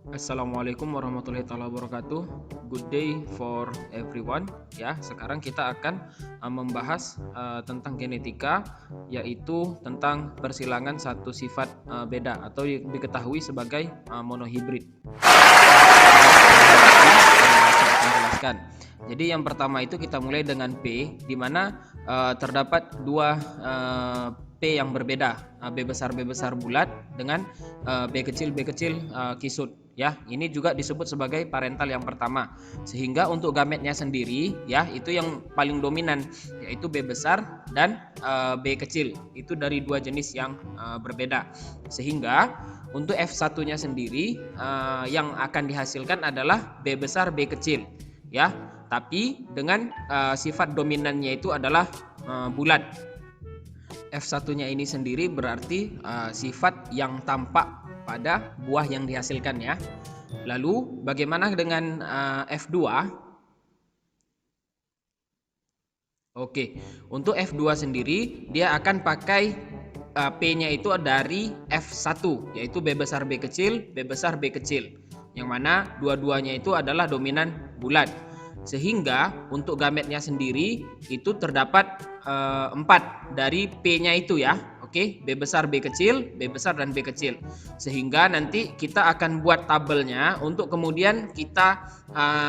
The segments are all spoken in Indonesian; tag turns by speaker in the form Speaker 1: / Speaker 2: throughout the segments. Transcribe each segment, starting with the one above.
Speaker 1: Assalamualaikum warahmatullahi wabarakatuh. Good day for everyone. Ya, sekarang kita akan membahas tentang genetika, yaitu tentang persilangan satu sifat beda atau diketahui sebagai monohibrid. Saya akan jelaskan. Jadi yang pertama itu kita mulai dengan P, di mana terdapat dua P yang berbeda, B besar bulat dengan B kecil kisut. Ya, ini juga disebut sebagai parental yang pertama. Sehingga untuk gametnya sendiri, ya, itu yang paling dominan, yaitu B besar dan B kecil. Itu dari dua jenis yang berbeda. Sehingga untuk F1-nya sendiri yang akan dihasilkan adalah B besar B kecil, ya. Tapi dengan sifat dominannya itu adalah bulat. F1-nya ini sendiri berarti sifat yang tampak pada buah yang dihasilkan, ya. Lalu bagaimana dengan F2? Oke, untuk F2 sendiri dia akan pakai P-nya itu dari F1, yaitu B besar B kecil, B besar B kecil. Yang mana dua-duanya itu adalah dominan bulat. Sehingga untuk gametnya sendiri itu terdapat 4 dari P-nya itu, ya. Oke, B besar B kecil, B besar dan B kecil. Sehingga nanti kita akan buat tabelnya untuk kemudian kita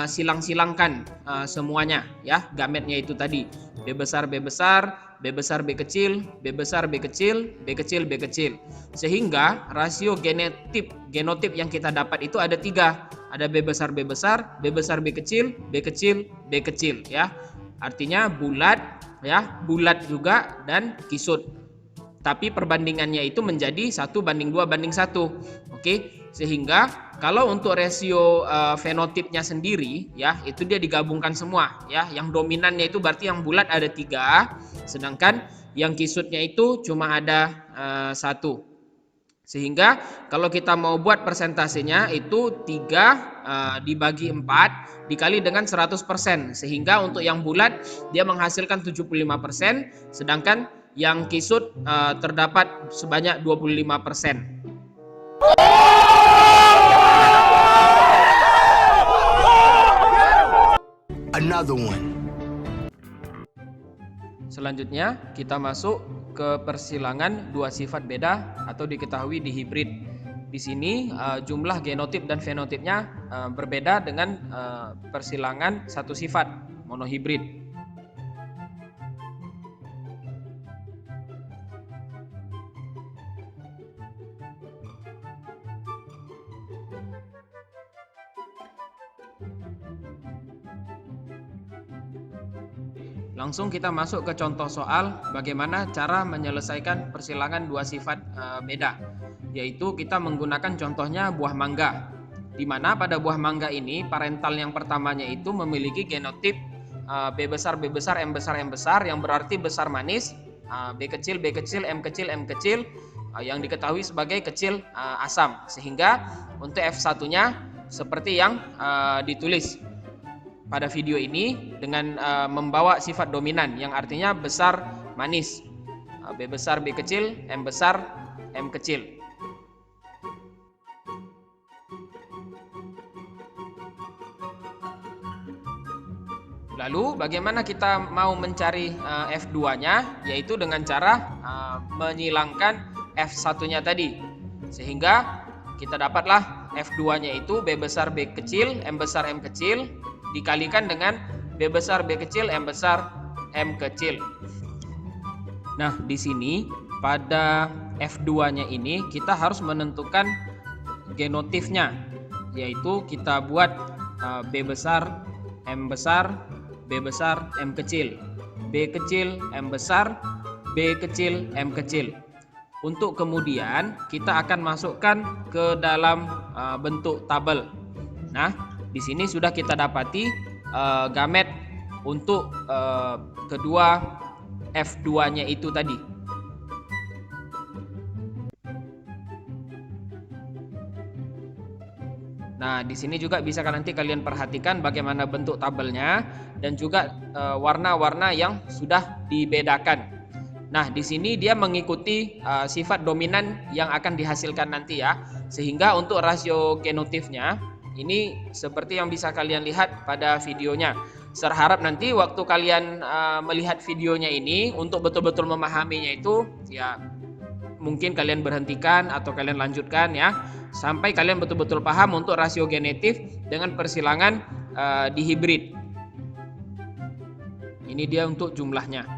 Speaker 1: silang-silangkan semuanya, ya, gametnya itu tadi. B besar B besar, B besar B kecil, B besar B kecil, B kecil B kecil. Sehingga rasio genotip yang kita dapat itu ada 3. Ada B besar B besar, B besar B kecil, B kecil B kecil, ya. Artinya bulat, ya, bulat juga dan kisut. Tapi perbandingannya itu menjadi 1:2:1. Oke, sehingga kalau untuk rasio fenotipnya sendiri, ya, itu dia digabungkan semua, ya. Yang dominannya itu berarti yang bulat ada 3, sedangkan yang kisutnya itu cuma ada 1. Sehingga kalau kita mau buat persentasenya itu 3 dibagi 4 dikali dengan 100%. Sehingga untuk yang bulat dia menghasilkan 75%, sedangkan yang kisut terdapat sebanyak 25%.
Speaker 2: Another one.
Speaker 1: Selanjutnya kita masuk ke persilangan dua sifat beda atau diketahui di hibrid. Di sini jumlah genotip dan fenotipnya berbeda dengan persilangan satu sifat monohibrid. Langsung kita masuk ke contoh soal bagaimana cara menyelesaikan persilangan dua sifat beda, yaitu kita menggunakan contohnya buah mangga, di mana pada buah mangga ini parental yang pertamanya itu memiliki genotip B besar M besar yang berarti besar manis, B kecil M kecil yang diketahui sebagai kecil asam. Sehingga untuk F1-nya seperti yang ditulis pada video ini dengan membawa sifat dominan yang artinya besar manis, B besar B kecil, M besar M kecil. Lalu bagaimana kita mau mencari F2-nya, yaitu dengan cara menyilangkan F1-nya tadi. Sehingga kita dapatlah F2-nya itu B besar B kecil, M besar M kecil dikalikan dengan B besar B kecil, M besar M kecil. Nah, di sini pada F2-nya ini kita harus menentukan genotipnya, yaitu kita buat B besar M besar, B besar M kecil, B kecil M besar, B kecil M kecil. Untuk kemudian kita akan masukkan ke dalam bentuk tabel. Nah, di sini sudah kita dapati gamet untuk kedua F2-nya itu tadi. Nah, di sini juga bisa nanti kalian perhatikan bagaimana bentuk tabelnya dan juga warna-warna yang sudah dibedakan. Nah, di sini dia mengikuti sifat dominan yang akan dihasilkan nanti ya. Sehingga untuk rasio genotifnya ini seperti yang bisa kalian lihat pada videonya. Saya harap nanti waktu kalian melihat videonya ini untuk betul-betul memahaminya itu ya mungkin kalian berhentikan atau kalian lanjutkan ya sampai kalian betul-betul paham untuk rasio genetif dengan persilangan dihibrid. Ini dia untuk jumlahnya.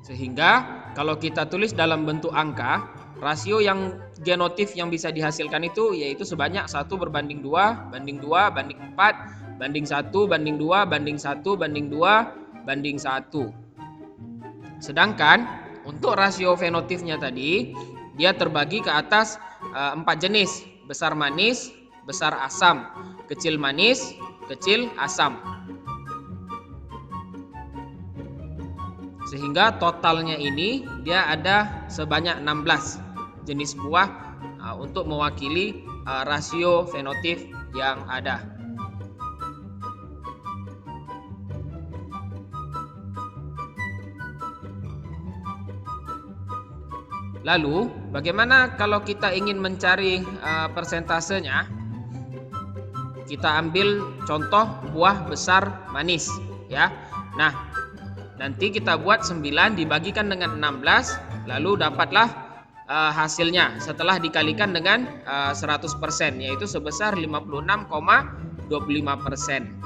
Speaker 1: Sehingga kalau kita tulis dalam bentuk angka, rasio yang genotif yang bisa dihasilkan itu yaitu sebanyak 1 berbanding 2, banding 2, banding 4, banding 1, banding 2, banding 1, banding 2, banding 1. Sedangkan untuk rasio fenotifnya tadi, dia terbagi ke atas 4 jenis, besar manis, besar asam, kecil manis, kecil asam. Sehingga totalnya ini dia ada sebanyak 16 jenis buah untuk mewakili rasio fenotif yang ada. Lalu, bagaimana kalau kita ingin mencari persentasenya? Kita ambil contoh buah besar manis ya. Nah, nanti kita buat 9 dibagikan dengan 16, lalu dapatlah hasilnya setelah dikalikan dengan 100%, yaitu sebesar 56,25%.